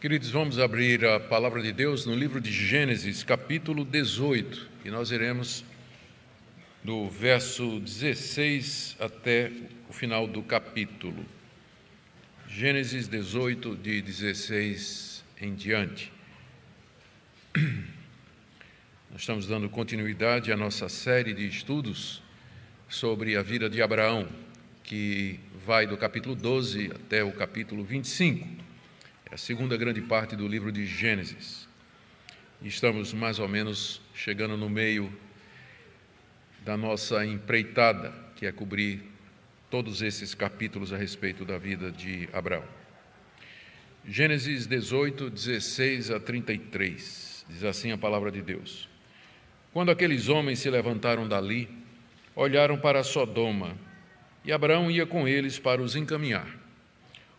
Queridos, vamos abrir a palavra de Deus no livro de Gênesis, capítulo 18, e nós iremos do verso 16 até o final do capítulo. Gênesis 18, de 16 em diante. Nós estamos dando continuidade à nossa série de estudos sobre a vida de Abraão, que vai do capítulo 12 até o capítulo 25. É a segunda grande parte do livro de Gênesis. Estamos mais ou menos chegando no meio da nossa empreitada, que é cobrir todos esses capítulos a respeito da vida de Abraão. Gênesis 18, 16 a 33, diz assim a palavra de Deus. Quando aqueles homens se levantaram dali, olharam para Sodoma, e Abraão ia com eles para os encaminhar.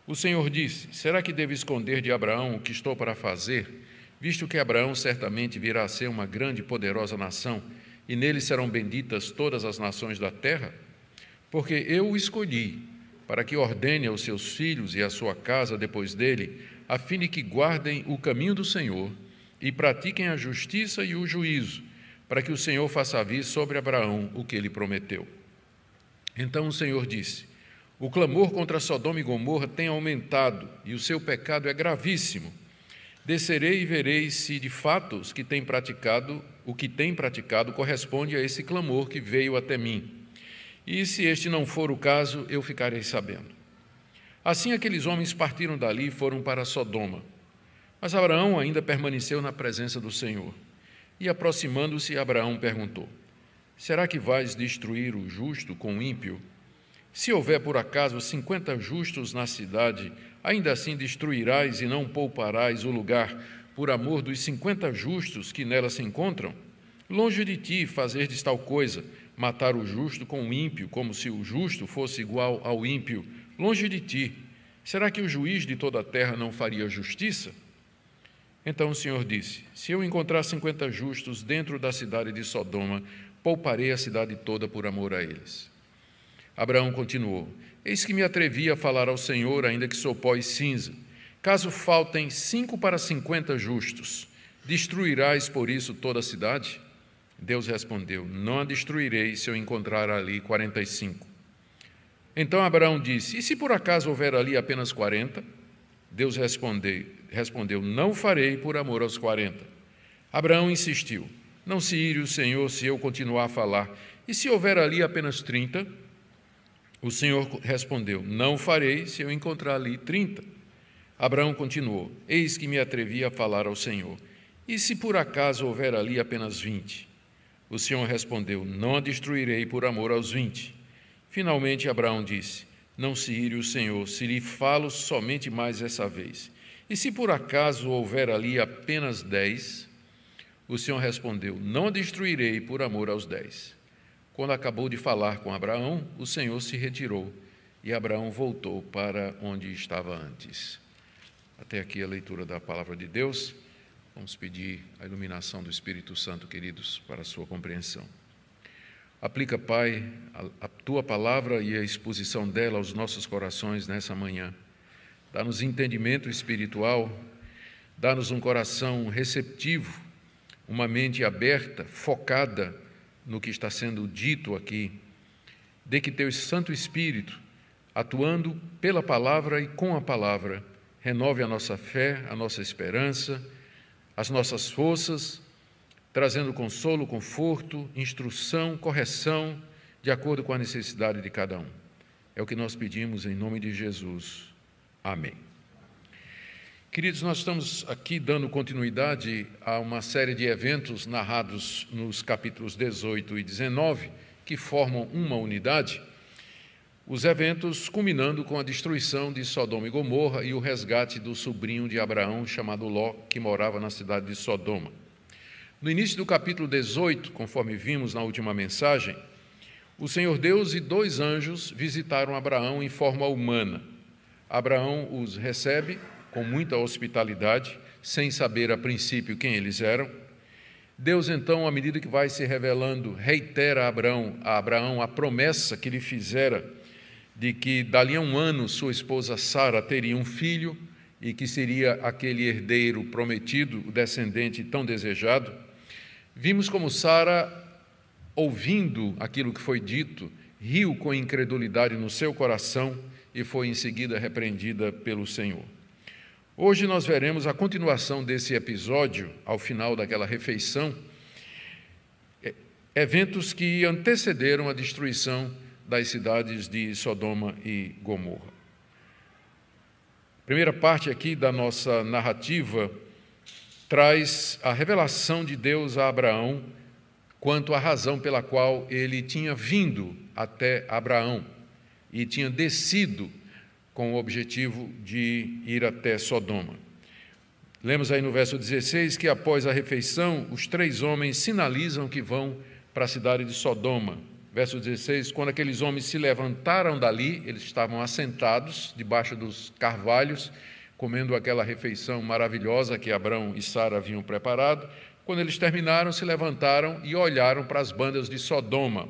O Senhor disse: será que devo esconder de Abraão o que estou para fazer, visto que Abraão certamente virá a ser uma grande e poderosa nação, e nele serão benditas todas as nações da terra? Porque eu o escolhi para que ordene aos seus filhos e à sua casa depois dele, a fim de que guardem o caminho do Senhor e pratiquem a justiça e o juízo, para que o Senhor faça vir sobre Abraão o que ele prometeu. Então o Senhor disse: o clamor contra Sodoma e Gomorra tem aumentado, e o seu pecado é gravíssimo. Descerei e verei se, de fato, o que tem praticado corresponde a esse clamor que veio até mim. E, se este não for o caso, eu ficarei sabendo. Assim, aqueles homens partiram dali e foram para Sodoma. Mas Abraão ainda permaneceu na presença do Senhor. E, aproximando-se, Abraão perguntou: será que vais destruir o justo com o ímpio? Se houver, por acaso, 50 justos na cidade, ainda assim destruirás e não pouparás o lugar por amor dos 50 justos que nela se encontram? Longe de ti fazerdes tal coisa, matar o justo com o ímpio, como se o justo fosse igual ao ímpio. Longe de ti. Será que o juiz de toda a terra não faria justiça? Então o Senhor disse: se eu encontrar 50 justos dentro da cidade de Sodoma, pouparei a cidade toda por amor a eles. Abraão continuou: eis que me atrevi a falar ao Senhor, ainda que sou pó e cinza. Caso faltem 5 para 50 justos, destruirás por isso toda a cidade? Deus respondeu: não a destruirei se eu encontrar ali 45. Então Abraão disse: e se por acaso houver ali apenas 40? Deus respondeu: não farei por amor aos 40. Abraão insistiu: não se ire o Senhor se eu continuar a falar. E se houver ali apenas 30? O Senhor respondeu: não farei se eu encontrar ali 30. Abraão continuou: eis que me atrevi a falar ao Senhor. E se por acaso houver ali apenas 20? O Senhor respondeu: não a destruirei por amor aos 20. Finalmente Abraão disse: não se ire o Senhor se lhe falo somente mais essa vez. E se por acaso houver ali apenas 10? O Senhor respondeu: não a destruirei por amor aos 10. Quando acabou de falar com Abraão, o Senhor se retirou e Abraão voltou para onde estava antes. Até aqui a leitura da palavra de Deus. Vamos pedir a iluminação do Espírito Santo, queridos, para a sua compreensão. Aplica, Pai, a tua palavra e a exposição dela aos nossos corações nessa manhã. Dá-nos entendimento espiritual, dá-nos um coração receptivo, uma mente aberta, focada no que está sendo dito aqui. Dê que teu Santo Espírito, atuando pela palavra e com a palavra, renove a nossa fé, a nossa esperança, as nossas forças, trazendo consolo, conforto, instrução, correção, de acordo com a necessidade de cada um. É o que nós pedimos em nome de Jesus. Amém. Queridos, nós estamos aqui dando continuidade a uma série de eventos narrados nos capítulos 18 e 19, que formam uma unidade. Os eventos culminando com a destruição de Sodoma e Gomorra e o resgate do sobrinho de Abraão, chamado Ló, que morava na cidade de Sodoma. No início do capítulo 18, conforme vimos na última mensagem, o Senhor Deus e 2 anjos visitaram Abraão em forma humana. Abraão os recebe com muita hospitalidade, sem saber a princípio quem eles eram. Deus, então, à medida que vai se revelando, reitera a Abraão a promessa que lhe fizera de que dali a 1 ano sua esposa Sara teria um filho e que seria aquele herdeiro prometido, o descendente tão desejado, vimos como Sara, ouvindo aquilo que foi dito, riu com incredulidade no seu coração e foi em seguida repreendida pelo Senhor. Hoje nós veremos a continuação desse episódio, ao final daquela refeição, eventos que antecederam a destruição das cidades de Sodoma e Gomorra. A primeira parte aqui da nossa narrativa traz a revelação de Deus a Abraão quanto à razão pela qual ele tinha vindo até Abraão e tinha descido com o objetivo de ir até Sodoma. Lemos aí no verso 16 que após a refeição, os 3 homens sinalizam que vão para a cidade de Sodoma. Verso 16, quando aqueles homens se levantaram dali, eles estavam assentados debaixo dos carvalhos, comendo aquela refeição maravilhosa que Abraão e Sara haviam preparado. Quando eles terminaram, se levantaram e olharam para as bandas de Sodoma.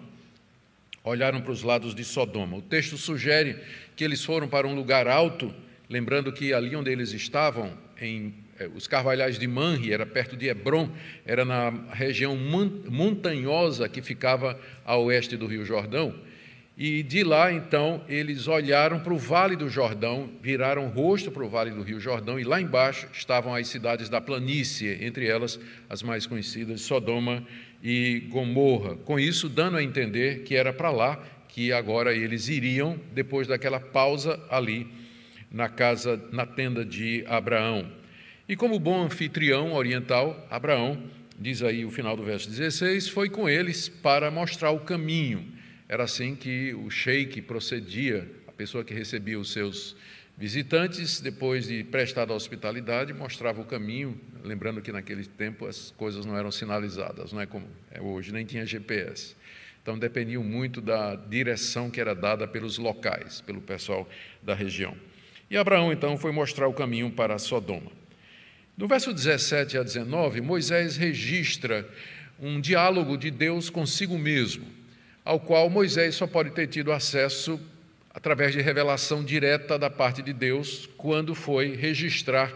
Olharam para os lados de Sodoma. O texto sugere que eles foram para um lugar alto, lembrando que ali onde eles estavam, os carvalhais de Manre, era perto de Hebrom, era na região montanhosa que ficava a oeste do Rio Jordão, e de lá, então, eles olharam para o Vale do Jordão, viraram o rosto para o Vale do Rio Jordão, e lá embaixo estavam as cidades da planície, entre elas as mais conhecidas, Sodoma e Gomorra. Com isso, dando a entender que era para lá que agora eles iriam, depois daquela pausa ali na tenda de Abraão. E como bom anfitrião oriental, Abraão, diz aí o final do verso 16, foi com eles para mostrar o caminho. Era assim que o sheik procedia, a pessoa que recebia os seus visitantes, depois de prestar a hospitalidade, mostrava o caminho, lembrando que naquele tempo as coisas não eram sinalizadas, não é como é hoje, nem tinha GPS. Então dependiam muito da direção que era dada pelos locais, pelo pessoal da região. E Abraão, então, foi mostrar o caminho para Sodoma. No verso 17 a 19, Moisés registra um diálogo de Deus consigo mesmo, ao qual Moisés só pode ter tido acesso através de revelação direta da parte de Deus, quando foi registrar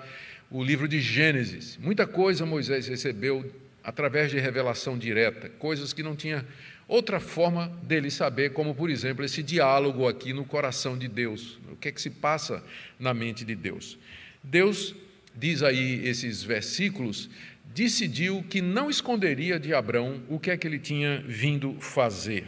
o livro de Gênesis. Muita coisa Moisés recebeu através de revelação direta, coisas que não tinha outra forma dele saber, como, por exemplo, esse diálogo aqui no coração de Deus. O que é que se passa na mente de Deus? Deus, diz aí esses versículos, decidiu que não esconderia de Abraão o que é que ele tinha vindo fazer.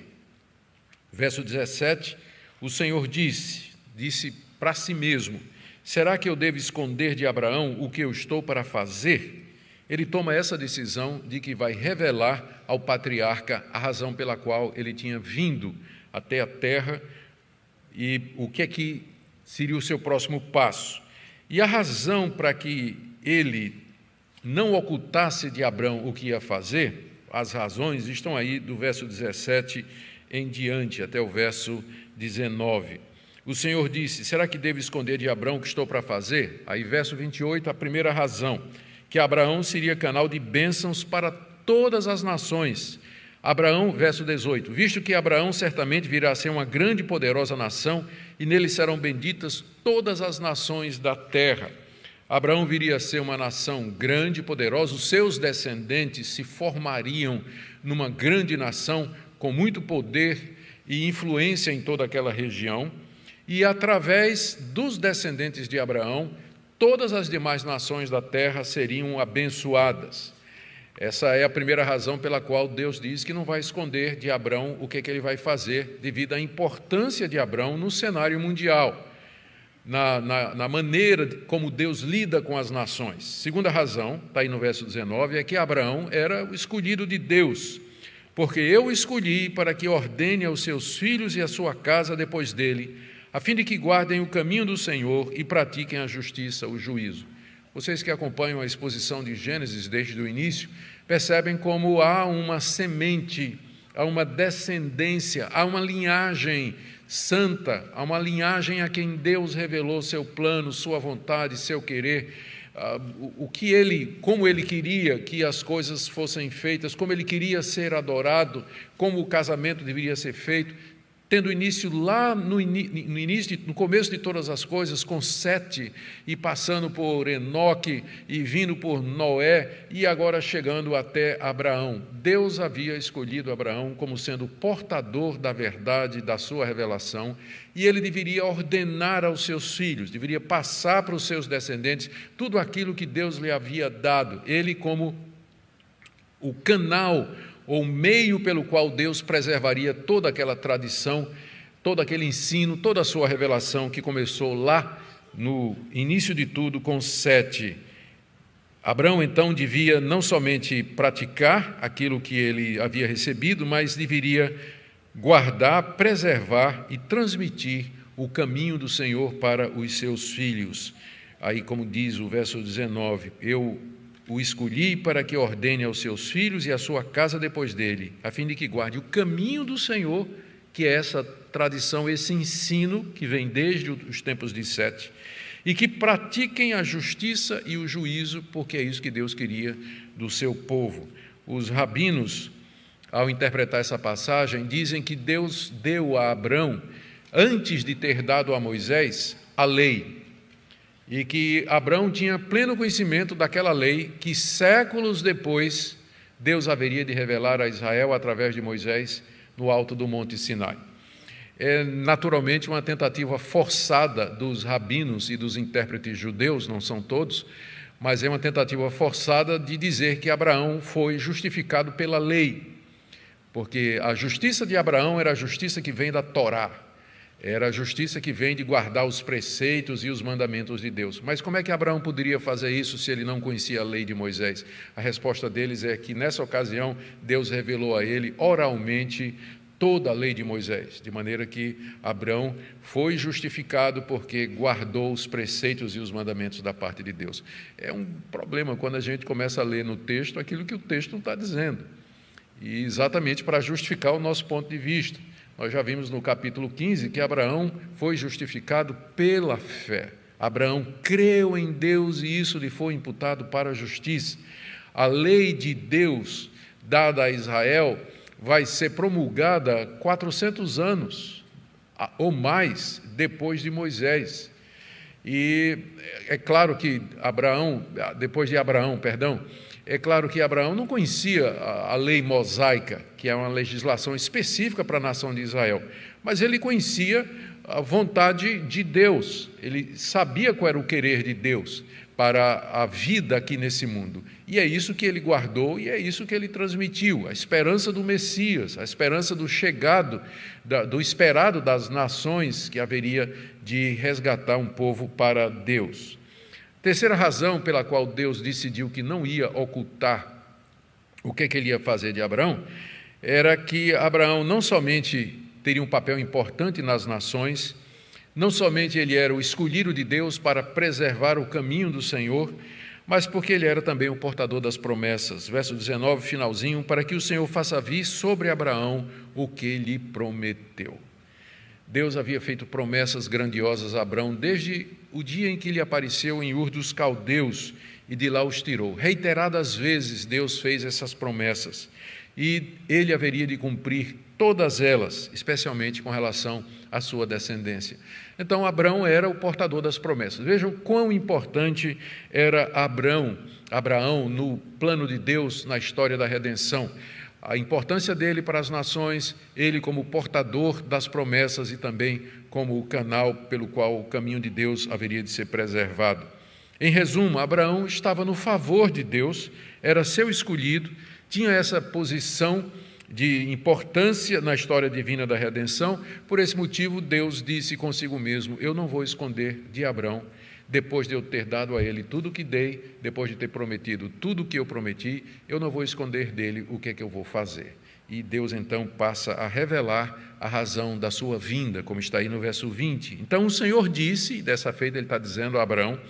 Verso 17, o Senhor disse para si mesmo, será que eu devo esconder de Abraão o que eu estou para fazer? Ele toma essa decisão de que vai revelar ao patriarca a razão pela qual ele tinha vindo até a terra e o que é que seria o seu próximo passo. E a razão para que ele não ocultasse de Abraão o que ia fazer, as razões estão aí do verso 17 em diante, até o verso 19. O Senhor disse, será que devo esconder de Abraão o que estou para fazer? Aí, verso 28, a primeira razão, que Abraão seria canal de bênçãos para todas as nações. Abraão, verso 18, visto que Abraão certamente virá a ser uma grande e poderosa nação, e nele serão benditas todas as nações da terra. Abraão viria a ser uma nação grande e poderosa, os seus descendentes se formariam numa grande nação, com muito poder e influência em toda aquela região, e através dos descendentes de Abraão, todas as demais nações da terra seriam abençoadas. Essa é a primeira razão pela qual Deus diz que não vai esconder de Abraão o que ele vai fazer, devido à importância de Abraão no cenário mundial, na maneira como Deus lida com as nações. Segunda razão, está aí no verso 19, é que Abraão era o escolhido de Deus, porque eu o escolhi para que ordene aos seus filhos e à sua casa depois dele, a fim de que guardem o caminho do Senhor e pratiquem a justiça, o juízo. Vocês que acompanham a exposição de Gênesis desde o início, percebem como há uma semente, há uma descendência, há uma linhagem santa, há uma linhagem a quem Deus revelou seu plano, sua vontade, seu querer, como ele queria que as coisas fossem feitas, como ele queria ser adorado, como o casamento deveria ser feito. tendo início lá no começo de todas as coisas, com Sete, e passando por Enoque, e vindo por Noé, e agora chegando até Abraão. Deus havia escolhido Abraão como sendo portador da verdade, da sua revelação, e ele deveria ordenar aos seus filhos, deveria passar para os seus descendentes tudo aquilo que Deus lhe havia dado. Ele como o canal ou meio pelo qual Deus preservaria toda aquela tradição, todo aquele ensino, toda a sua revelação que começou lá no início de tudo com Sete. Abraão, então, devia não somente praticar aquilo que ele havia recebido, mas deveria guardar, preservar e transmitir o caminho do Senhor para os seus filhos. Aí, como diz o verso 19, eu o escolhi para que ordene aos seus filhos e à sua casa depois dele, a fim de que guarde o caminho do Senhor, que é essa tradição, esse ensino que vem desde os tempos de Sete, e que pratiquem a justiça e o juízo, porque é isso que Deus queria do seu povo. Os rabinos, ao interpretar essa passagem, dizem que Deus deu a Abrão, antes de ter dado a Moisés, a lei, e que Abrão tinha pleno conhecimento daquela lei que séculos depois Deus haveria de revelar a Israel através de Moisés no alto do Monte Sinai. É naturalmente uma tentativa forçada dos rabinos e dos intérpretes judeus, não são todos, mas é uma tentativa forçada de dizer que Abraão foi justificado pela lei, porque a justiça de Abraão era a justiça que vem da Torá, era a justiça que vem de guardar os preceitos e os mandamentos de Deus. Mas como é que Abraão poderia fazer isso se ele não conhecia a lei de Moisés? A resposta deles é que, nessa ocasião, Deus revelou a ele oralmente toda a lei de Moisés, de maneira que Abraão foi justificado porque guardou os preceitos e os mandamentos da parte de Deus. É um problema quando a gente começa a ler no texto aquilo que o texto não está dizendo, e exatamente para justificar o nosso ponto de vista. Nós já vimos no capítulo 15 que Abraão foi justificado pela fé. Abraão creu em Deus e isso lhe foi imputado para a justiça. A lei de Deus dada a Israel vai ser promulgada 400 anos ou mais depois de Moisés. E é claro que é claro que Abraão não conhecia a lei mosaica, que é uma legislação específica para a nação de Israel, mas ele conhecia a vontade de Deus, ele sabia qual era o querer de Deus para a vida aqui nesse mundo. E é isso que ele guardou e é isso que ele transmitiu, a esperança do Messias, a esperança do chegado, do esperado das nações que haveria de resgatar um povo para Deus. Terceira razão pela qual Deus decidiu que não ia ocultar o que ele ia fazer de Abraão, era que Abraão não somente teria um papel importante nas nações, não somente ele era o escolhido de Deus para preservar o caminho do Senhor, mas porque ele era também o portador das promessas. Verso 19, finalzinho, para que o Senhor faça vir sobre Abraão o que lhe prometeu. Deus havia feito promessas grandiosas a Abraão desde o dia em que lhe apareceu em Ur dos Caldeus e de lá os tirou. Reiteradas vezes Deus fez essas promessas e ele haveria de cumprir todas elas, especialmente com relação à sua descendência. Então Abraão era o portador das promessas. Vejam quão importante era Abraão no plano de Deus na história da redenção. A importância dele para as nações, ele como portador das promessas e também como o canal pelo qual o caminho de Deus haveria de ser preservado. Em resumo, Abraão estava no favor de Deus, era seu escolhido, tinha essa posição de importância na história divina da redenção. Por esse motivo, Deus disse consigo mesmo: eu não vou esconder de Abraão, depois de eu ter dado a ele tudo o que dei, depois de ter prometido tudo o que eu prometi, eu não vou esconder dele o que é que eu vou fazer. E Deus então passa a revelar a razão da sua vinda, como está aí no verso 20. Então o Senhor disse, e dessa feita ele está dizendo a Abraão: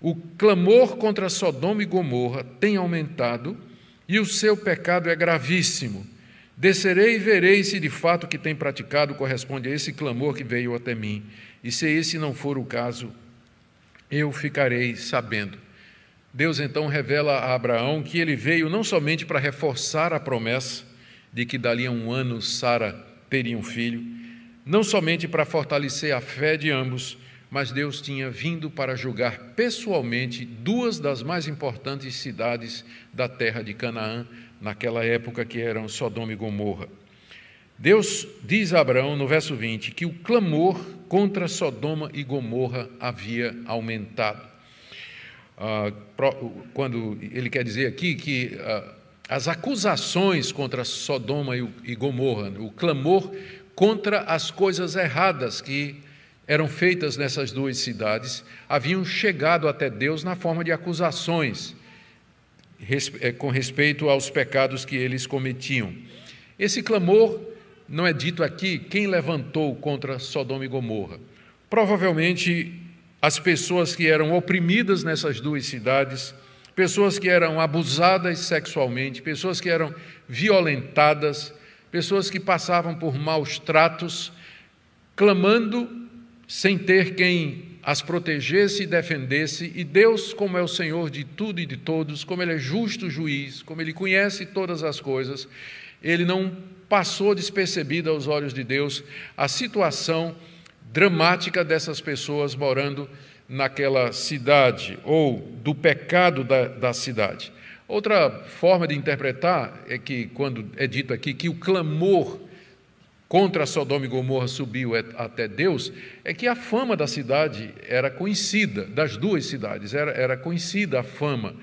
o clamor contra Sodoma e Gomorra tem aumentado e o seu pecado é gravíssimo. Descerei e verei se de fato o que tem praticado corresponde a esse clamor que veio até mim. E se esse não for o caso, eu ficarei sabendo. Deus então revela a Abraão que ele veio não somente para reforçar a promessa de que dali a um ano Sara teria um filho, não somente para fortalecer a fé de ambos, mas Deus tinha vindo para julgar pessoalmente duas das mais importantes cidades da terra de Canaã, naquela época, que eram Sodoma e Gomorra. Deus diz a Abraão, no verso 20, que o clamor contra Sodoma e Gomorra havia aumentado. Quando ele quer dizer aqui que as acusações contra Sodoma e Gomorra, o clamor contra as coisas erradas que eram feitas nessas duas cidades, haviam chegado até Deus na forma de acusações com respeito aos pecados que eles cometiam. Esse clamor, não é dito aqui quem levantou contra Sodoma e Gomorra. Provavelmente as pessoas que eram oprimidas nessas duas cidades, pessoas que eram abusadas sexualmente, pessoas que eram violentadas, pessoas que passavam por maus tratos, clamando sem ter quem as protegesse e defendesse, e Deus, como é o Senhor de tudo e de todos, como Ele é justo juiz, como Ele conhece todas as coisas, Ele não passou despercebida aos olhos de Deus a situação dramática dessas pessoas morando naquela cidade, ou do pecado da cidade. Outra forma de interpretar é que, quando é dito aqui que o clamor contra Sodoma e Gomorra subiu até Deus, é que a fama da cidade era conhecida, das duas cidades, era conhecida a fama.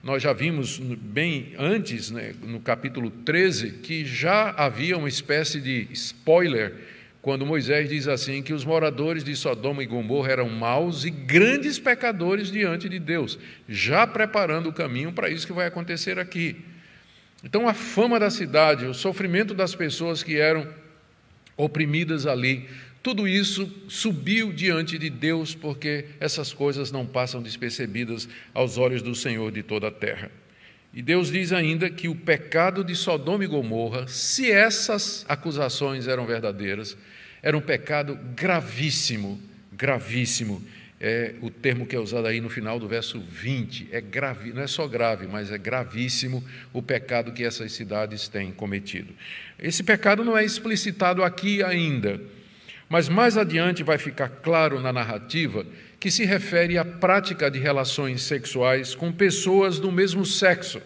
Nós já vimos bem antes, né, no capítulo 13, que já havia uma espécie de spoiler, quando Moisés diz assim, que os moradores de Sodoma e Gomorra eram maus e grandes pecadores diante de Deus, já preparando o caminho para isso que vai acontecer aqui. Então, a fama da cidade, o sofrimento das pessoas que eram oprimidas ali, tudo isso subiu diante de Deus, porque essas coisas não passam despercebidas aos olhos do Senhor de toda a terra. E Deus diz ainda que o pecado de Sodoma e Gomorra, se essas acusações eram verdadeiras, era um pecado gravíssimo, gravíssimo. É o termo que é usado aí no final do verso 20, não é só grave, mas é gravíssimo o pecado que essas cidades têm cometido. Esse pecado não é explicitado aqui ainda, mas mais adiante vai ficar claro na narrativa que se refere à prática de relações sexuais com pessoas do mesmo sexo,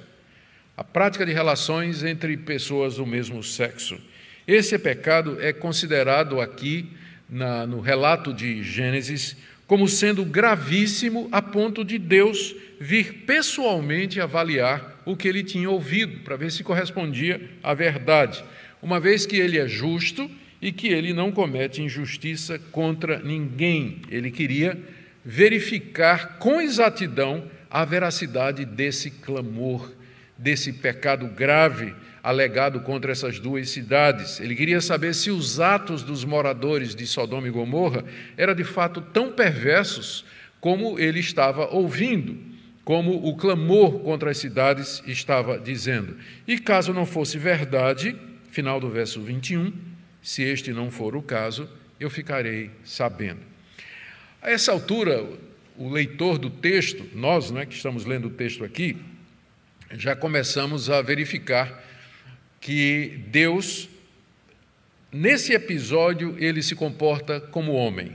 a prática de relações entre pessoas do mesmo sexo. Esse pecado é considerado aqui, no relato de Gênesis, como sendo gravíssimo a ponto de Deus vir pessoalmente avaliar o que ele tinha ouvido, para ver se correspondia à verdade, uma vez que ele é justo e que ele não comete injustiça contra ninguém. Ele queria verificar com exatidão a veracidade desse clamor, desse pecado grave alegado contra essas duas cidades. Ele queria saber se os atos dos moradores de Sodoma e Gomorra eram de fato tão perversos como ele estava ouvindo, como o clamor contra as cidades estava dizendo. E caso não fosse verdade, final do verso 21, se este não for o caso, eu ficarei sabendo. A essa altura, o leitor do texto, nós, que estamos lendo o texto aqui, já começamos a verificar que Deus, nesse episódio, ele se comporta como homem.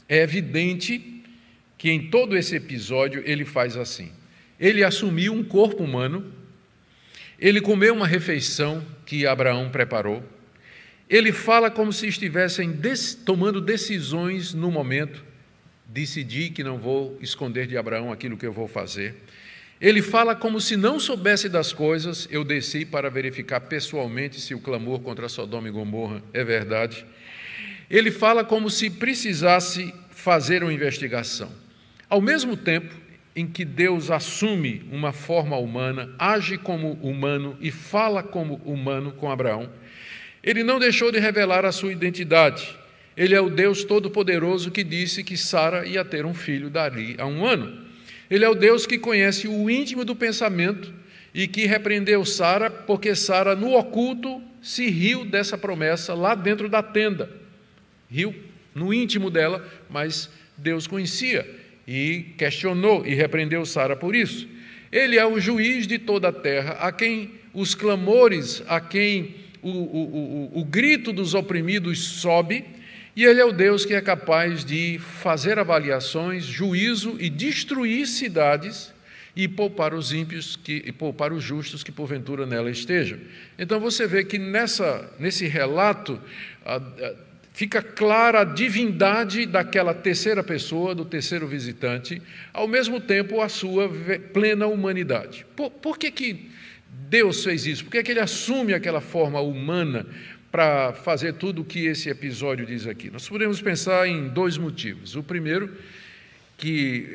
É evidente que em todo esse episódio ele faz assim. Ele assumiu um corpo humano, ele comeu uma refeição que Abraão preparou, ele fala como se estivessem tomando decisões no momento, decidi que não vou esconder de Abraão aquilo que eu vou fazer. Ele fala como se não soubesse das coisas, eu desci para verificar pessoalmente se o clamor contra Sodoma e Gomorra é verdade. Ele fala como se precisasse fazer uma investigação. Ao mesmo tempo em que Deus assume uma forma humana, age como humano e fala como humano com Abraão, ele não deixou de revelar a sua identidade. Ele é o Deus Todo-Poderoso que disse que Sara ia ter um filho dali a 1 ano. Ele é o Deus que conhece o íntimo do pensamento e que repreendeu Sara, porque Sara, no oculto, se riu dessa promessa lá dentro da tenda. Riu no íntimo dela, mas Deus conhecia e questionou e repreendeu Sara por isso. Ele é o juiz de toda a terra, a quem os clamores, a quem o grito dos oprimidos sobe, E Ele é o Deus que é capaz de fazer avaliações, juízo e destruir cidades e poupar os ímpios e poupar os justos que porventura nela estejam. Então você vê que nesse relato fica clara a divindade daquela terceira pessoa, do terceiro visitante, ao mesmo tempo a sua plena humanidade. Por que Deus fez isso? Por que Ele assume aquela forma humana para fazer tudo o que esse episódio diz aqui? Nós podemos pensar em dois motivos. O primeiro, que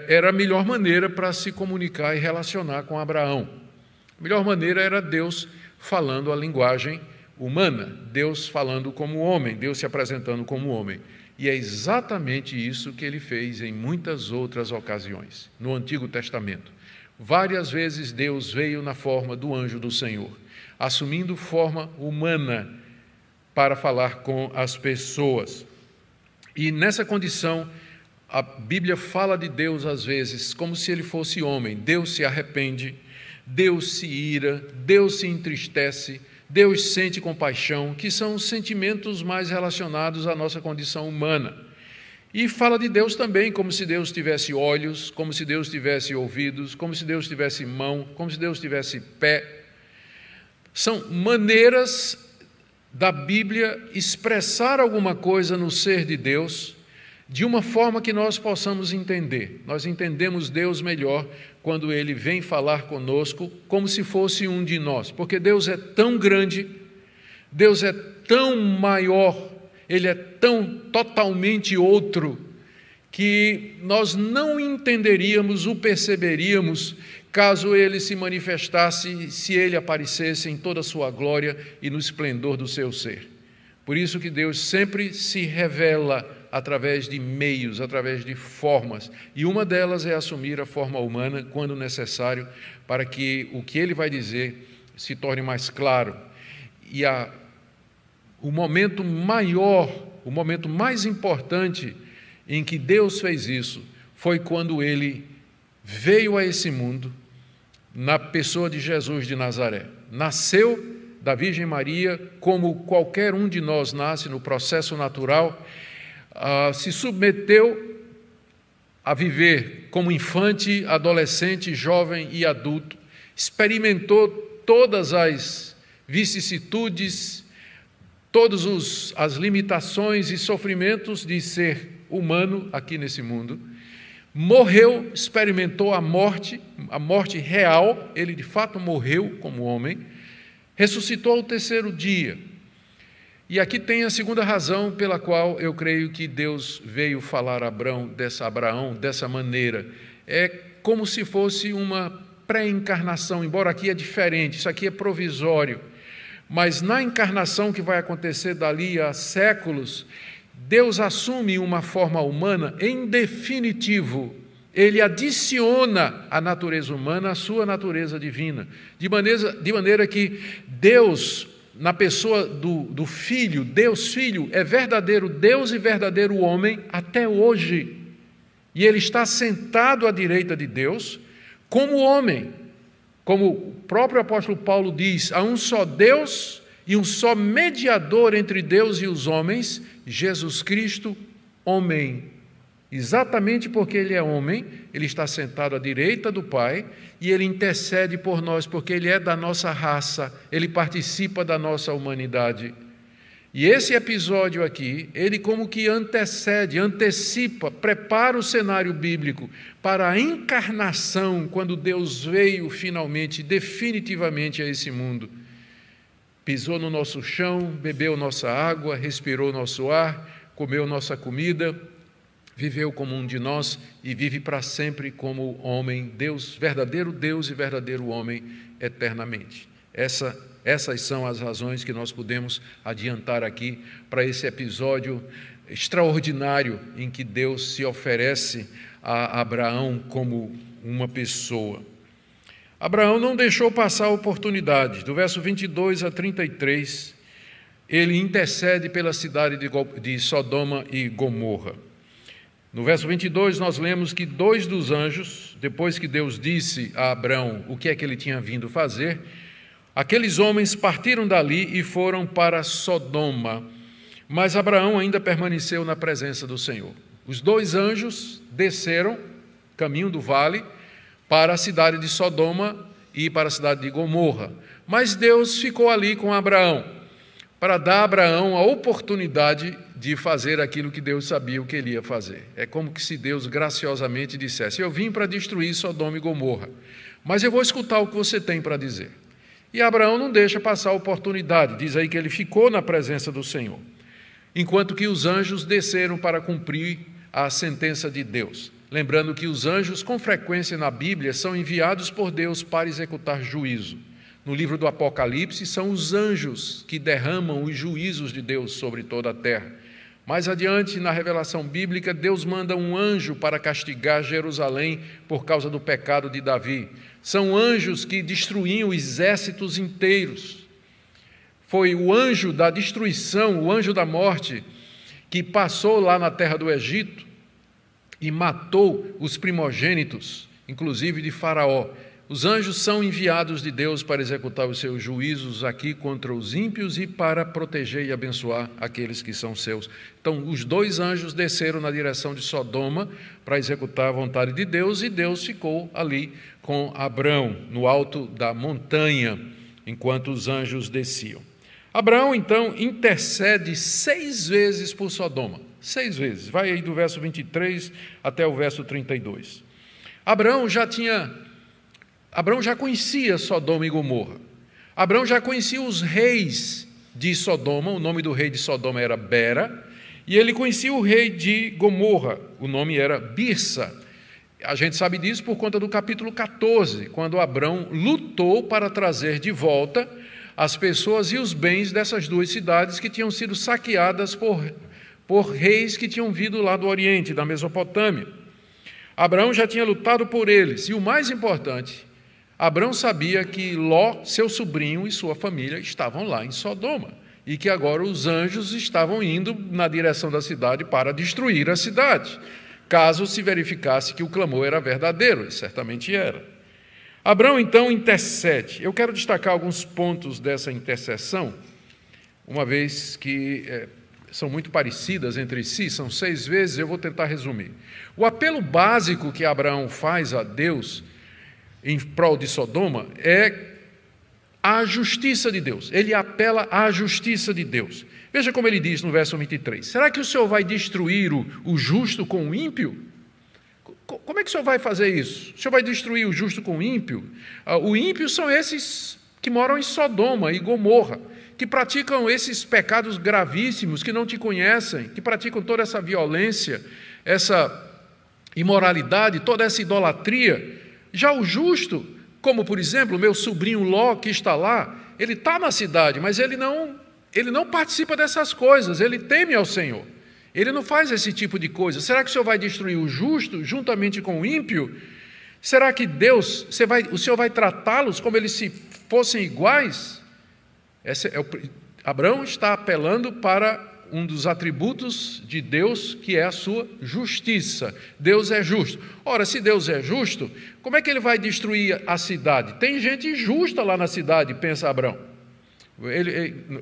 era a melhor maneira para se comunicar e relacionar com Abraão. A melhor maneira era Deus falando a linguagem humana, Deus falando como homem, Deus se apresentando como homem. E é exatamente isso que Ele fez em muitas outras ocasiões, no Antigo Testamento. Várias vezes Deus veio na forma do anjo do Senhor, assumindo forma humana para falar com as pessoas. E nessa condição, a Bíblia fala de Deus às vezes como se Ele fosse homem. Deus se arrepende, Deus se ira, Deus se entristece, Deus sente compaixão, que são os sentimentos mais relacionados à nossa condição humana. E fala de Deus também como se Deus tivesse olhos, como se Deus tivesse ouvidos, como se Deus tivesse mão, como se Deus tivesse pé. São maneiras da Bíblia expressar alguma coisa no ser de Deus de uma forma que nós possamos entender. Nós entendemos Deus melhor quando Ele vem falar conosco como se fosse um de nós, porque Deus é tão grande, Deus é tão maior, Ele é tão totalmente outro, que nós não entenderíamos, o perceberíamos, caso Ele se manifestasse, se Ele aparecesse em toda a sua glória e no esplendor do seu ser. Por isso que Deus sempre se revela através de meios, através de formas, e uma delas é assumir a forma humana quando necessário, para que o que Ele vai dizer se torne mais claro. E o momento maior, o momento mais importante em que Deus fez isso, foi quando Ele veio a esse mundo, na pessoa de Jesus de Nazaré. Nasceu da Virgem Maria, como qualquer um de nós nasce no processo natural, se submeteu a viver como infante, adolescente, jovem e adulto, experimentou todas as vicissitudes, todas as limitações e sofrimentos de ser humano aqui nesse mundo, morreu, experimentou a morte real, ele de fato morreu como homem, ressuscitou ao terceiro dia. E aqui tem a segunda razão pela qual eu creio que Deus veio falar a Abraão dessa maneira. É como se fosse uma pré-encarnação, embora aqui é diferente, isso aqui é provisório. Mas na encarnação que vai acontecer dali a séculos, Deus assume uma forma humana em definitivo. Ele adiciona à natureza humana a sua natureza divina, de maneira que Deus, na pessoa do Filho, Deus Filho, é verdadeiro Deus e verdadeiro homem até hoje. E Ele está sentado à direita de Deus como homem. Como o próprio apóstolo Paulo diz, há um só Deus e um só mediador entre Deus e os homens, Jesus Cristo, homem. Exatamente porque Ele é homem, Ele está sentado à direita do Pai e Ele intercede por nós, porque Ele é da nossa raça, Ele participa da nossa humanidade. E esse episódio aqui, ele como que antecipa, prepara o cenário bíblico para a encarnação, quando Deus veio finalmente, definitivamente a esse mundo. Pisou no nosso chão, bebeu nossa água, respirou nosso ar, comeu nossa comida, viveu como um de nós e vive para sempre como homem, Deus e verdadeiro homem eternamente. Essas são as razões que nós podemos adiantar aqui para esse episódio extraordinário em que Deus se oferece a Abraão como uma pessoa. Abraão não deixou passar a oportunidade. Do verso 22 a 33, ele intercede pela cidade de Sodoma e Gomorra. No verso 22, nós lemos que 2 dos anjos, depois que Deus disse a Abraão o que é que ele tinha vindo fazer, aqueles homens partiram dali e foram para Sodoma, mas Abraão ainda permaneceu na presença do Senhor. Os 2 anjos desceram, caminho do vale, para a cidade de Sodoma e para a cidade de Gomorra. Mas Deus ficou ali com Abraão, para dar a Abraão a oportunidade de fazer aquilo que Deus sabia o que ele ia fazer. É como que se Deus graciosamente dissesse: eu vim para destruir Sodoma e Gomorra, mas eu vou escutar o que você tem para dizer. E Abraão não deixa passar a oportunidade, diz aí que ele ficou na presença do Senhor, enquanto que os anjos desceram para cumprir a sentença de Deus. Lembrando que os anjos, com frequência na Bíblia, são enviados por Deus para executar juízo. No livro do Apocalipse, são os anjos que derramam os juízos de Deus sobre toda a terra. Mais adiante, na revelação bíblica, Deus manda um anjo para castigar Jerusalém por causa do pecado de Davi. São anjos que destruíam exércitos inteiros. Foi o anjo da destruição, o anjo da morte, que passou lá na terra do Egito e matou os primogênitos, inclusive de Faraó. Os anjos são enviados de Deus para executar os seus juízos aqui contra os ímpios e para proteger e abençoar aqueles que são seus. Então, os 2 anjos desceram na direção de Sodoma para executar a vontade de Deus, e Deus ficou ali com Abraão, no alto da montanha, enquanto os anjos desciam. Abraão, então, intercede 6 vezes por Sodoma. 6 vezes. Vai aí do verso 23 até o verso 32. Abraão já conhecia Sodoma e Gomorra. Abraão já conhecia os reis de Sodoma. O nome do rei de Sodoma era Bera. E ele conhecia o rei de Gomorra. O nome era Birsa. A gente sabe disso por conta do capítulo 14, quando Abraão lutou para trazer de volta as pessoas e os bens dessas 2 cidades que tinham sido saqueadas por reis que tinham vindo lá do Oriente, da Mesopotâmia. Abraão já tinha lutado por eles. E o mais importante, Abraão sabia que Ló, seu sobrinho e sua família estavam lá em Sodoma, e que agora os anjos estavam indo na direção da cidade para destruir a cidade, caso se verificasse que o clamor era verdadeiro, e certamente era. Abraão, então, intercede. Eu quero destacar alguns pontos dessa intercessão, uma vez que são muito parecidas entre si, são 6 vezes, eu vou tentar resumir. O apelo básico que Abraão faz a Deus em prol de Sodoma é a justiça de Deus. Ele apela à justiça de Deus. Veja como ele diz no verso 23. Será que o Senhor vai destruir o justo com o ímpio? Como é que o Senhor vai fazer isso? O Senhor vai destruir o justo com o ímpio? O ímpio são esses que moram em Sodoma e Gomorra, que praticam esses pecados gravíssimos, que não te conhecem, que praticam toda essa violência, essa imoralidade, toda essa idolatria. Já o justo, como por exemplo, meu sobrinho Ló, que está lá, ele está na cidade, mas ele não participa dessas coisas, ele teme ao Senhor. Ele não faz esse tipo de coisa. Será que o Senhor vai destruir o justo juntamente com o ímpio? Será que o Senhor vai tratá-los como eles se fossem iguais? Abraão está apelando para um dos atributos de Deus, que é a sua justiça. Deus é justo. Ora, se Deus é justo, como é que ele vai destruir a cidade? Tem gente justa lá na cidade, pensa Abraão.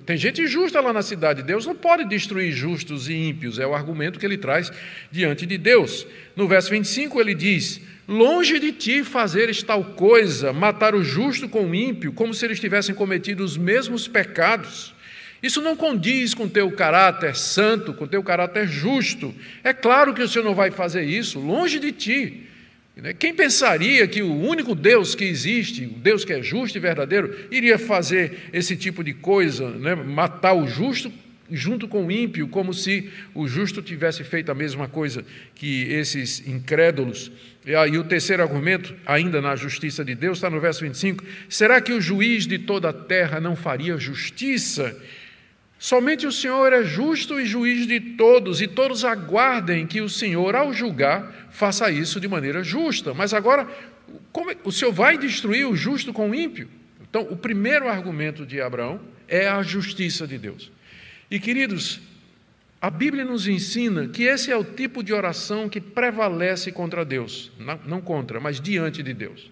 Tem gente justa lá na cidade. Deus não pode destruir justos e ímpios. É o argumento que ele traz diante de Deus. No verso 25 ele diz: longe de ti fazeres tal coisa, matar o justo com o ímpio, como se eles tivessem cometido os mesmos pecados. Isso não condiz com o teu caráter santo, com o teu caráter justo. É claro que o Senhor não vai fazer isso, longe de ti. Quem pensaria que o único Deus que existe, o Deus que é justo e verdadeiro, iria fazer esse tipo de coisa, né? Matar o justo junto com o ímpio, como se o justo tivesse feito a mesma coisa que esses incrédulos. E aí o terceiro argumento, ainda na justiça de Deus, está no verso 25. Será que o juiz de toda a terra não faria justiça? Somente o Senhor é justo e juiz de todos, e todos aguardem que o Senhor, ao julgar, faça isso de maneira justa. Mas agora, o Senhor vai destruir o justo com o ímpio? Então, o primeiro argumento de Abraão é a justiça de Deus. E, queridos, a Bíblia nos ensina que esse é o tipo de oração que prevalece contra Deus. Não contra, mas diante de Deus.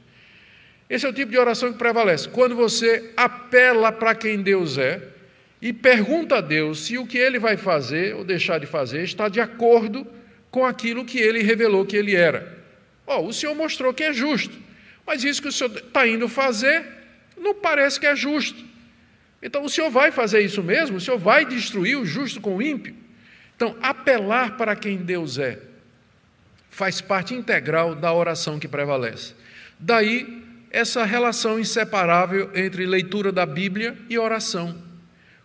Esse é o tipo de oração que prevalece. Quando você apela para quem Deus é, e pergunta a Deus se o que ele vai fazer ou deixar de fazer está de acordo com aquilo que ele revelou que ele era. O Senhor mostrou que é justo, mas isso que o Senhor está indo fazer não parece que é justo. Então, o Senhor vai fazer isso mesmo? O Senhor vai destruir o justo com o ímpio? Então, apelar para quem Deus é faz parte integral da oração que prevalece. Daí, essa relação inseparável entre leitura da Bíblia e oração.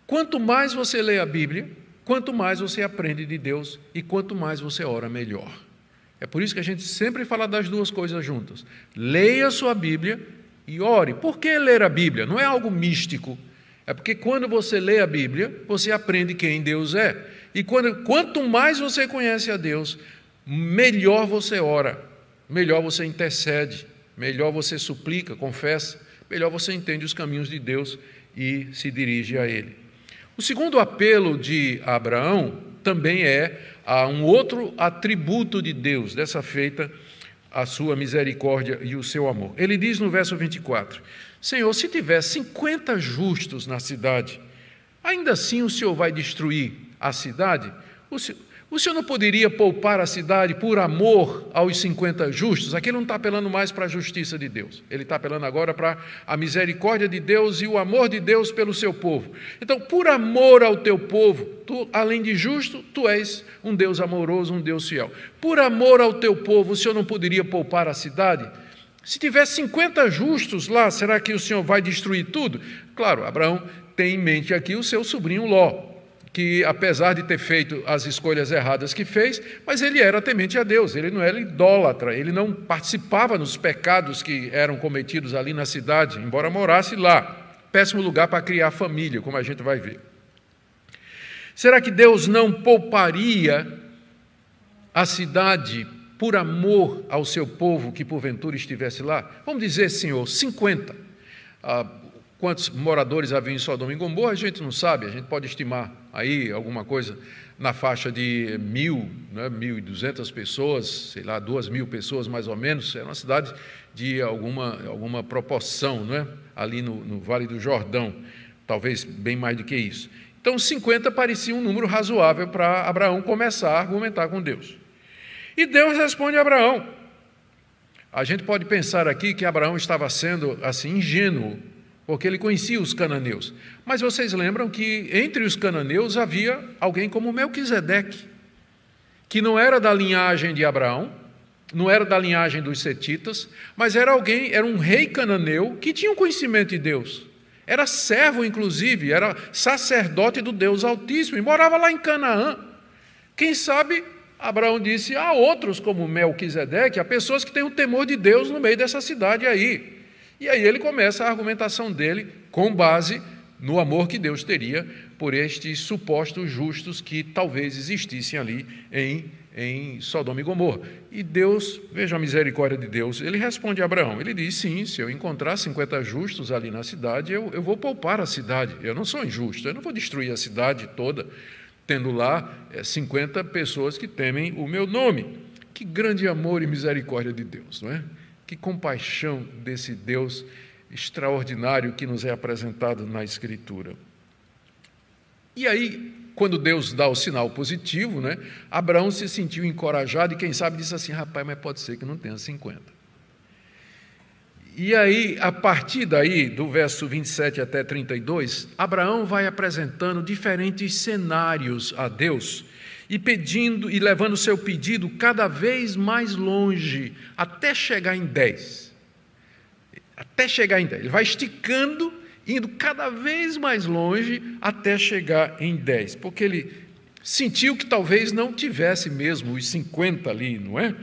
Quanto mais você lê a Bíblia, quanto mais você aprende de Deus e quanto mais você ora, melhor. É por isso que a gente sempre fala das duas coisas juntas. Leia a sua Bíblia e ore. Por que ler a Bíblia? Não é algo místico. É porque quando você lê a Bíblia, você aprende quem Deus é. E quanto mais você conhece a Deus, melhor você ora, melhor você intercede, melhor você suplica, confessa, melhor você entende os caminhos de Deus e se dirige a Ele. O segundo apelo de Abraão também é a um outro atributo de Deus, dessa feita a sua misericórdia e o seu amor. Ele diz no verso 24, Senhor, se tiver 50 justos na cidade, ainda assim o Senhor vai destruir a cidade? O Senhor não poderia poupar a cidade por amor aos 50 justos? Aqui ele não está apelando mais para a justiça de Deus. Ele está apelando agora para a misericórdia de Deus e o amor de Deus pelo seu povo. Então, por amor ao teu povo, tu, além de justo, tu és um Deus amoroso, um Deus fiel. Por amor ao teu povo, o Senhor não poderia poupar a cidade? Se tiver 50 justos lá, será que o Senhor vai destruir tudo? Claro, Abraão tem em mente aqui o seu sobrinho Ló, que apesar de ter feito as escolhas erradas que fez, mas ele era temente a Deus, ele não era idólatra, ele não participava nos pecados que eram cometidos ali na cidade, embora morasse lá. Péssimo lugar para criar família, como a gente vai ver. Será que Deus não pouparia a cidade por amor ao seu povo que porventura estivesse lá? Vamos dizer, Senhor, 50. Quantos moradores havia em Sodoma e Gomorra, a gente não sabe, a gente pode estimar aí alguma coisa na faixa de 1.000, 1.200 pessoas, sei lá, 2.000 pessoas mais ou menos. É uma cidade de alguma proporção, não é? Ali no Vale do Jordão, talvez bem mais do que isso. Então 50 parecia um número razoável para Abraão começar a argumentar com Deus. E Deus responde a Abraão. A gente pode pensar aqui que Abraão estava sendo assim ingênuo, porque ele conhecia os cananeus. Mas vocês lembram que entre os cananeus havia alguém como Melquisedeque, que não era da linhagem de Abraão, não era da linhagem dos setitas, mas era um rei cananeu que tinha um conhecimento de Deus. Era servo, inclusive, era sacerdote do Deus Altíssimo e morava lá em Canaã. Quem sabe Abraão disse, há outros como Melquisedeque, há pessoas que têm o temor de Deus no meio dessa cidade aí. E aí ele começa a argumentação dele com base no amor que Deus teria por estes supostos justos que talvez existissem ali em Sodoma e Gomorra. E Deus, veja a misericórdia de Deus, ele responde a Abraão, ele diz, sim, se eu encontrar 50 justos ali na cidade, eu vou poupar a cidade, eu não sou injusto, eu não vou destruir a cidade toda, tendo lá 50 pessoas que temem o meu nome. Que grande amor e misericórdia de Deus, não é? Que compaixão desse Deus extraordinário que nos é apresentado na Escritura. E aí, quando Deus dá o sinal positivo, né, Abraão se sentiu encorajado e, quem sabe, disse assim, rapaz, mas pode ser que não tenha 50. E aí, a partir daí, do verso 27 até 32, Abraão vai apresentando diferentes cenários a Deus e pedindo e levando o seu pedido cada vez mais longe, até chegar em 10. Até chegar em 10. Ele vai esticando, indo cada vez mais longe até chegar em 10, porque ele sentiu que talvez não tivesse mesmo os 50 ali, não é?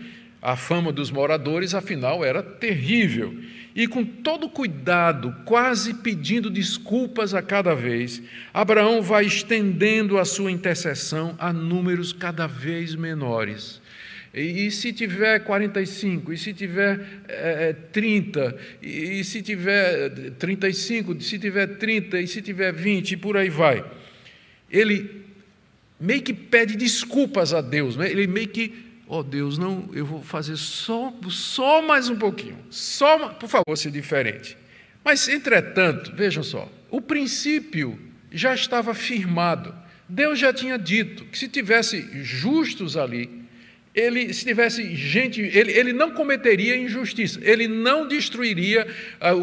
A fama dos moradores, afinal, era terrível. E com todo cuidado, quase pedindo desculpas a cada vez, Abraão vai estendendo a sua intercessão a números cada vez menores. E se tiver 45, e se tiver 30, e se tiver 35, se tiver 30, e se tiver 20, e por aí vai. Ele meio que pede desculpas a Deus, né? Ele meio que... Deus, não, eu vou fazer só mais um pouquinho, por favor, ser diferente. Mas, entretanto, vejam só, o princípio já estava firmado. Deus já tinha dito que se tivesse justos ali, se tivesse gente, ele não cometeria injustiça, ele não destruiria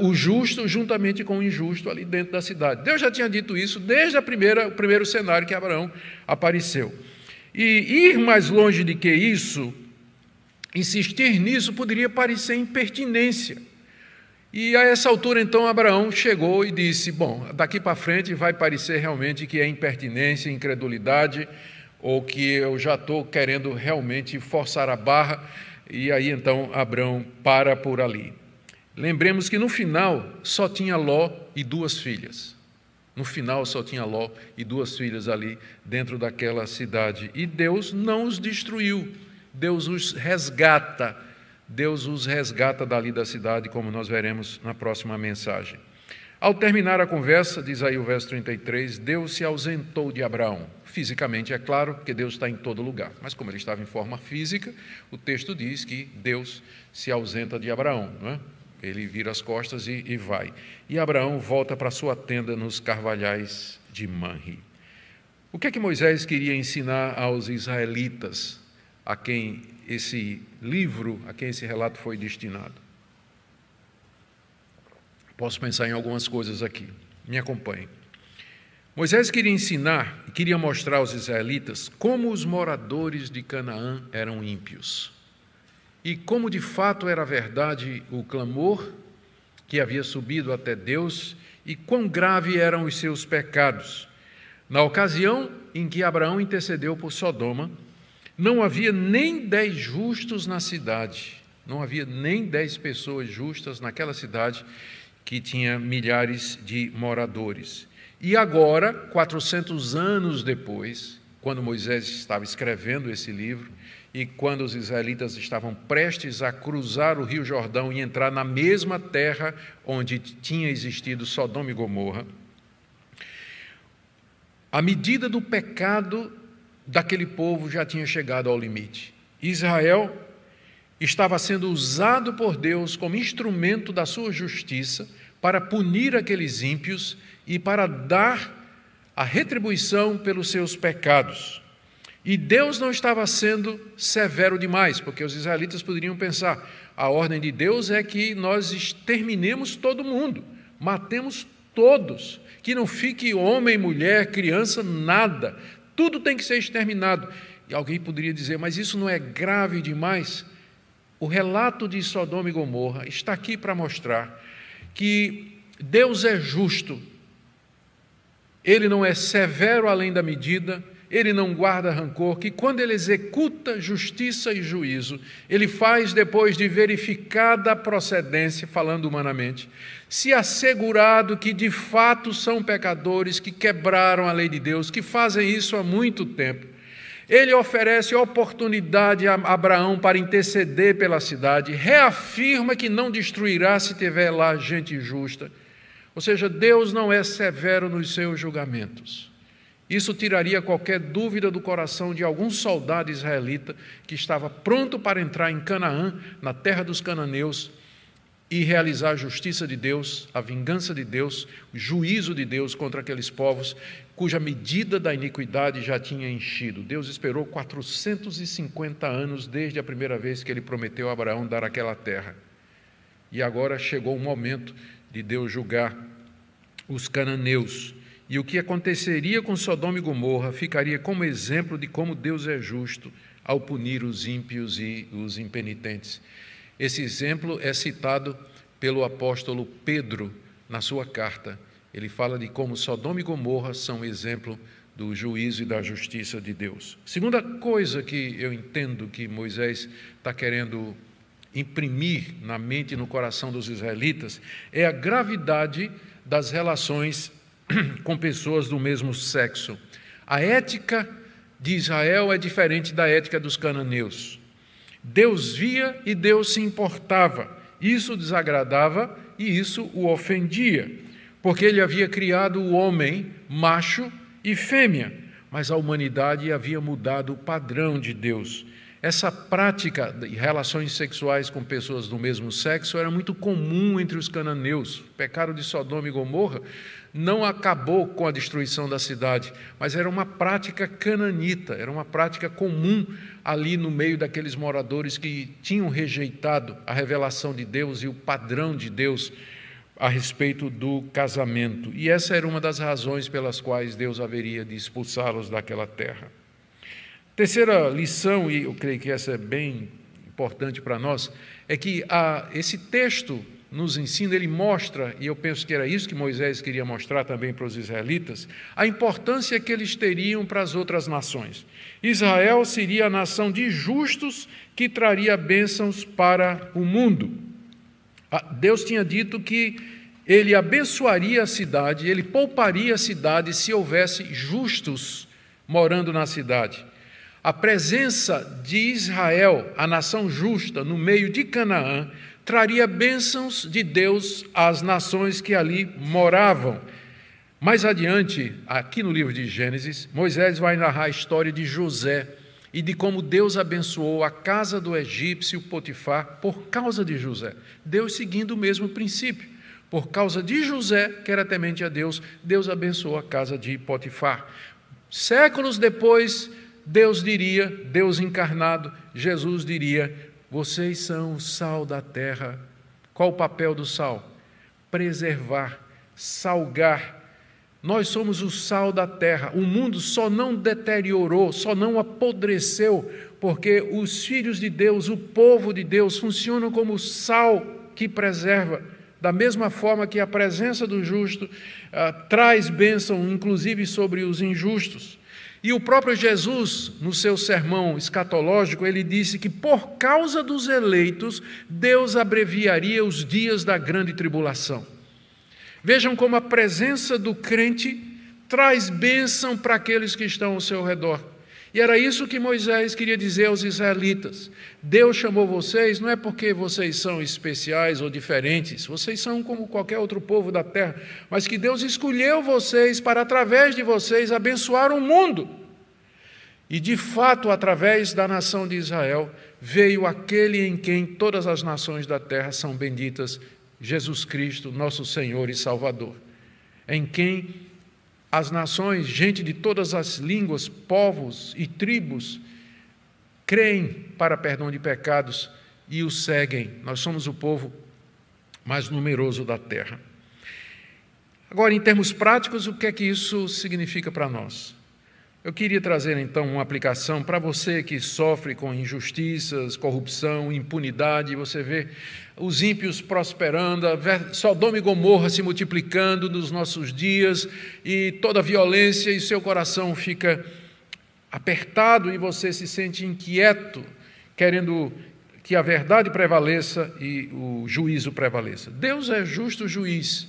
o justo juntamente com o injusto ali dentro da cidade. Deus já tinha dito isso desde o primeiro cenário que Abraão apareceu. E ir mais longe do que isso, insistir nisso, poderia parecer impertinência. E a essa altura, então, Abraão chegou e disse, bom, daqui para frente vai parecer realmente que é impertinência, incredulidade, ou que eu já estou querendo realmente forçar a barra, e aí então Abraão para por ali. Lembremos que no final só tinha Ló e 2 filhas. No final só tinha Ló e 2 filhas ali dentro daquela cidade. E Deus não os destruiu, Deus os resgata. Deus os resgata dali da cidade, como nós veremos na próxima mensagem. Ao terminar a conversa, diz aí o verso 33, Deus se ausentou de Abraão. Fisicamente, é claro, porque Deus está em todo lugar. Mas como ele estava em forma física, o texto diz que Deus se ausenta de Abraão, não é? Ele vira as costas e vai. E Abraão volta para sua tenda nos carvalhais de Manre. O que é que Moisés queria ensinar aos israelitas, a quem esse livro, a quem esse relato foi destinado? Posso pensar em algumas coisas aqui. Me acompanhe. Moisés queria ensinar e queria mostrar aos israelitas como os moradores de Canaã eram ímpios. E como de fato era verdade o clamor que havia subido até Deus e quão grave eram os seus pecados. Na ocasião em que Abraão intercedeu por Sodoma, não havia nem 10 justos na cidade, não havia nem 10 pessoas justas naquela cidade que tinha milhares de moradores. E agora, 400 anos depois, quando Moisés estava escrevendo esse livro, e quando os israelitas estavam prestes a cruzar o rio Jordão e entrar na mesma terra onde tinha existido Sodoma e Gomorra, a medida do pecado daquele povo já tinha chegado ao limite. Israel estava sendo usado por Deus como instrumento da sua justiça para punir aqueles ímpios e para dar a retribuição pelos seus pecados. E Deus não estava sendo severo demais, porque os israelitas poderiam pensar, a ordem de Deus é que nós exterminemos todo mundo, matemos todos, que não fique homem, mulher, criança, nada, tudo tem que ser exterminado. E alguém poderia dizer, mas isso não é grave demais? O relato de Sodoma e Gomorra está aqui para mostrar que Deus é justo, Ele não é severo além da medida, Ele não guarda rancor, que quando Ele executa justiça e juízo, Ele faz depois de verificada a procedência, falando humanamente, se asegurado que de fato são pecadores, que quebraram a lei de Deus, que fazem isso há muito tempo. Ele oferece oportunidade a Abraão para interceder pela cidade, reafirma que não destruirá se tiver lá gente justa. Ou seja, Deus não é severo nos seus julgamentos. Isso tiraria qualquer dúvida do coração de algum soldado israelita que estava pronto para entrar em Canaã, na terra dos cananeus, e realizar a justiça de Deus, a vingança de Deus, o juízo de Deus contra aqueles povos cuja medida da iniquidade já tinha enchido. Deus esperou 450 anos desde a primeira vez que Ele prometeu a Abraão dar aquela terra. E agora chegou o momento de Deus julgar os cananeus. E o que aconteceria com Sodoma e Gomorra ficaria como exemplo de como Deus é justo ao punir os ímpios e os impenitentes. Esse exemplo é citado pelo apóstolo Pedro na sua carta. Ele fala de como Sodoma e Gomorra são exemplo do juízo e da justiça de Deus. Segunda coisa que eu entendo que Moisés está querendo imprimir na mente e no coração dos israelitas é a gravidade das relações com pessoas do mesmo sexo. A ética de Israel é diferente da ética dos cananeus. Deus via e Deus se importava. Isso desagradava e isso o ofendia, porque Ele havia criado o homem macho e fêmea, mas a humanidade havia mudado o padrão de Deus. essa prática de relações sexuais com pessoas do mesmo sexo era muito comum entre os cananeus. O pecado de Sodoma e Gomorra não acabou com a destruição da cidade, mas era uma prática cananita, era uma prática comum ali no meio daqueles moradores que tinham rejeitado a revelação de Deus e o padrão de Deus a respeito do casamento. E essa era uma das razões pelas quais Deus haveria de expulsá-los daquela terra. Terceira lição, e eu creio que essa é bem importante para nós, é que esse texto nos ensina, ele mostra, e eu penso que era isso que Moisés queria mostrar também para os israelitas, a importância que eles teriam para as outras nações. Israel seria a nação de justos que traria bênçãos para o mundo. Deus tinha dito que ele abençoaria a cidade, ele pouparia a cidade se houvesse justos morando na cidade. A presença de Israel, a nação justa, no meio de Canaã, traria bênçãos de Deus às nações que ali moravam. Mais adiante, aqui no livro de Gênesis, Moisés vai narrar a história de José e de como Deus abençoou a casa do egípcio Potifar por causa de José. Deus seguindo o mesmo princípio. Por causa de José, que era temente a Deus, Deus abençoou a casa de Potifar. Séculos depois, Deus diria, Deus encarnado, Jesus diria: vocês são o sal da terra. Qual o papel do sal? Preservar, salgar. Nós somos o sal da terra. O mundo só não deteriorou, só não apodreceu, porque os filhos de Deus, o povo de Deus, funcionam como sal que preserva. Da mesma forma que a presença do justo traz bênção, inclusive sobre os injustos. E o próprio Jesus, no seu sermão escatológico, ele disse que por causa dos eleitos, Deus abreviaria os dias da grande tribulação. Vejam como a presença do crente traz bênção para aqueles que estão ao seu redor. E era isso que Moisés queria dizer aos israelitas. Deus chamou vocês, não é porque vocês são especiais ou diferentes, vocês são como qualquer outro povo da terra, mas que Deus escolheu vocês para, através de vocês, abençoar o mundo. E, de fato, através da nação de Israel, veio aquele em quem todas as nações da terra são benditas, Jesus Cristo, nosso Senhor e Salvador, em quem as nações, gente de todas as línguas, povos e tribos, creem para perdão de pecados e o seguem. Nós somos o povo mais numeroso da terra. Agora, em termos práticos, o que é que isso significa para nós? Eu queria trazer, então, uma aplicação para você que sofre com injustiças, corrupção, impunidade. Você vê os ímpios prosperando, Sodoma e Gomorra se multiplicando nos nossos dias, e toda a violência, e seu coração fica apertado e você se sente inquieto, querendo que a verdade prevaleça e o juízo prevaleça. Deus é justo juiz.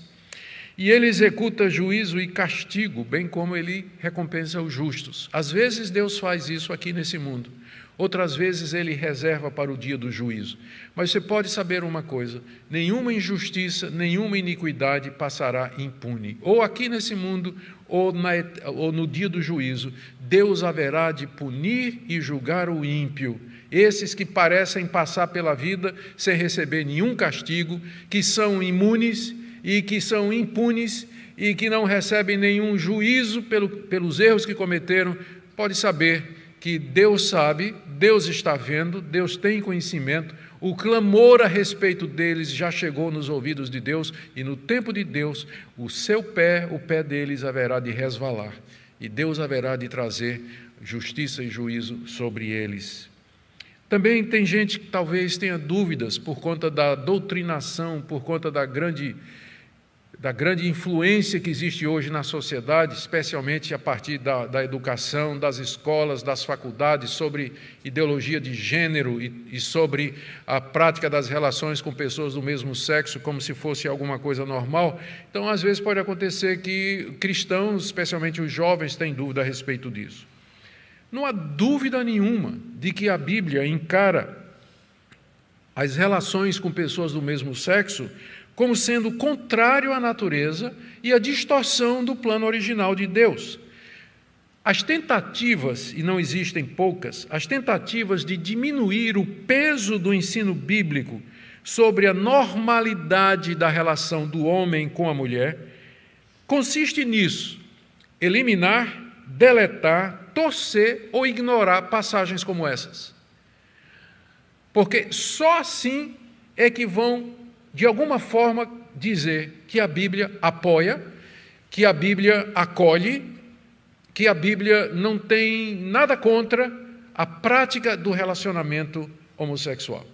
E ele executa juízo e castigo, bem como ele recompensa os justos. Às vezes Deus faz isso aqui nesse mundo, outras vezes ele reserva para o dia do juízo. Mas você pode saber uma coisa: nenhuma injustiça, nenhuma iniquidade passará impune. Ou aqui nesse mundo, ou no dia do juízo, Deus haverá de punir e julgar o ímpio. Esses que parecem passar pela vida sem receber nenhum castigo, que são imunes e que são impunes e que não recebem nenhum juízo pelos erros que cometeram, pode saber que Deus sabe, Deus está vendo, Deus tem conhecimento, o clamor a respeito deles já chegou nos ouvidos de Deus, e no tempo de Deus, o pé deles haverá de resvalar, e Deus haverá de trazer justiça e juízo sobre eles. Também tem gente que talvez tenha dúvidas por conta da doutrinação, por conta da grande influência que existe hoje na sociedade, especialmente a partir da educação, das escolas, das faculdades, sobre ideologia de gênero e sobre a prática das relações com pessoas do mesmo sexo, como se fosse alguma coisa normal. Então, às vezes, pode acontecer que cristãos, especialmente os jovens, têm dúvida a respeito disso. Não há dúvida nenhuma de que a Bíblia encara as relações com pessoas do mesmo sexo como sendo contrário à natureza e à distorção do plano original de Deus. As tentativas, e não existem poucas, as tentativas de diminuir o peso do ensino bíblico sobre a normalidade da relação do homem com a mulher, consiste nisso: eliminar, deletar, torcer ou ignorar passagens como essas. Porque só assim é que vão, de alguma forma, dizer que a Bíblia apoia, que a Bíblia acolhe, que a Bíblia não tem nada contra a prática do relacionamento homossexual.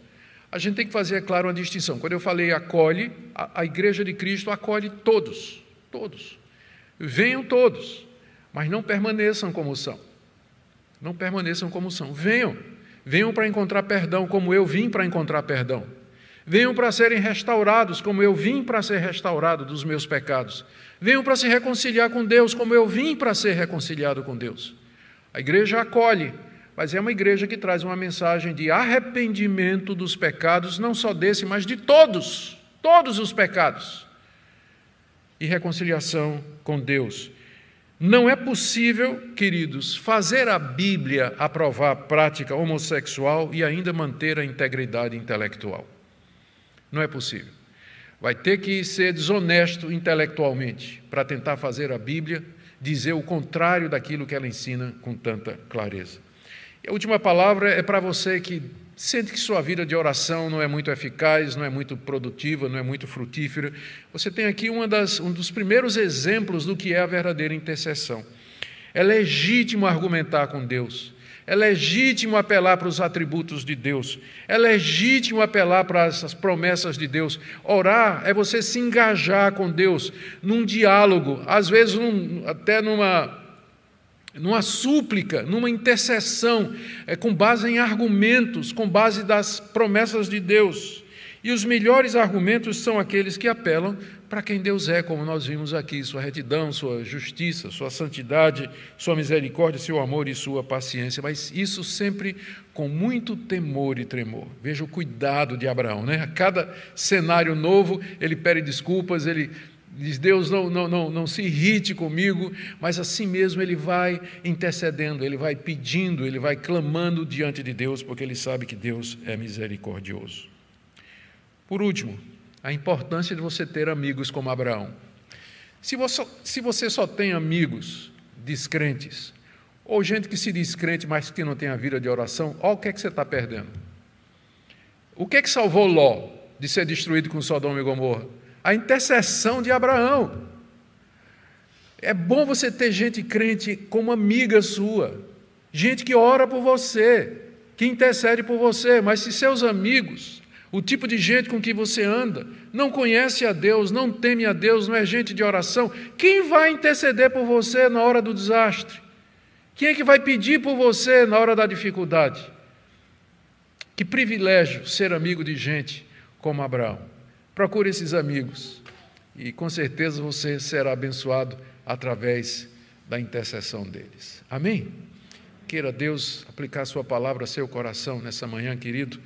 A gente tem que fazer, é claro, uma distinção. Quando eu falei acolhe, a Igreja de Cristo acolhe todos, todos. Venham todos, mas não permaneçam como são. Não permaneçam como são. Venham para encontrar perdão, como eu vim para encontrar perdão. Venham para serem restaurados, como eu vim para ser restaurado dos meus pecados. Venham para se reconciliar com Deus, como eu vim para ser reconciliado com Deus. A igreja acolhe, mas é uma igreja que traz uma mensagem de arrependimento dos pecados, não só desse, mas de todos os pecados, e reconciliação com Deus. Não é possível, queridos, fazer a Bíblia aprovar a prática homossexual e ainda manter a integridade intelectual. Não é possível. Vai ter que ser desonesto intelectualmente para tentar fazer a Bíblia dizer o contrário daquilo que ela ensina com tanta clareza. E a última palavra é para você que sente que sua vida de oração não é muito eficaz, não é muito produtiva, não é muito frutífera. Você tem aqui um dos primeiros exemplos do que é a verdadeira intercessão. É legítimo argumentar com Deus. É legítimo apelar para os atributos de Deus. É legítimo apelar para essas promessas de Deus. Orar é você se engajar com Deus num diálogo, às vezes até numa súplica, numa intercessão, com base em argumentos, com base das promessas de Deus. E os melhores argumentos são aqueles que apelam para quem Deus é, como nós vimos aqui, sua retidão, sua justiça, sua santidade, sua misericórdia, seu amor e sua paciência, mas isso sempre com muito temor e tremor. Veja o cuidado de Abraão, né? A cada cenário novo, ele pede desculpas, ele diz: Deus, não se irrite comigo, mas assim mesmo ele vai intercedendo, ele vai pedindo, ele vai clamando diante de Deus, porque ele sabe que Deus é misericordioso. Por último, a importância de você ter amigos como Abraão. Se você só tem amigos descrentes, ou gente que se diz crente, mas que não tem a vida de oração, olha o que é que você está perdendo. O que é que salvou Ló de ser destruído com Sodoma e Gomorra? A intercessão de Abraão. É bom você ter gente crente como amiga sua, gente que ora por você, que intercede por você, mas se seus amigos, o tipo de gente com que você anda, não conhece a Deus, não teme a Deus, não é gente de oração, quem vai interceder por você na hora do desastre? Quem é que vai pedir por você na hora da dificuldade? Que privilégio ser amigo de gente como Abraão. Procure esses amigos e com certeza você será abençoado através da intercessão deles. Amém? Queira Deus aplicar sua palavra ao seu coração nessa manhã, querido.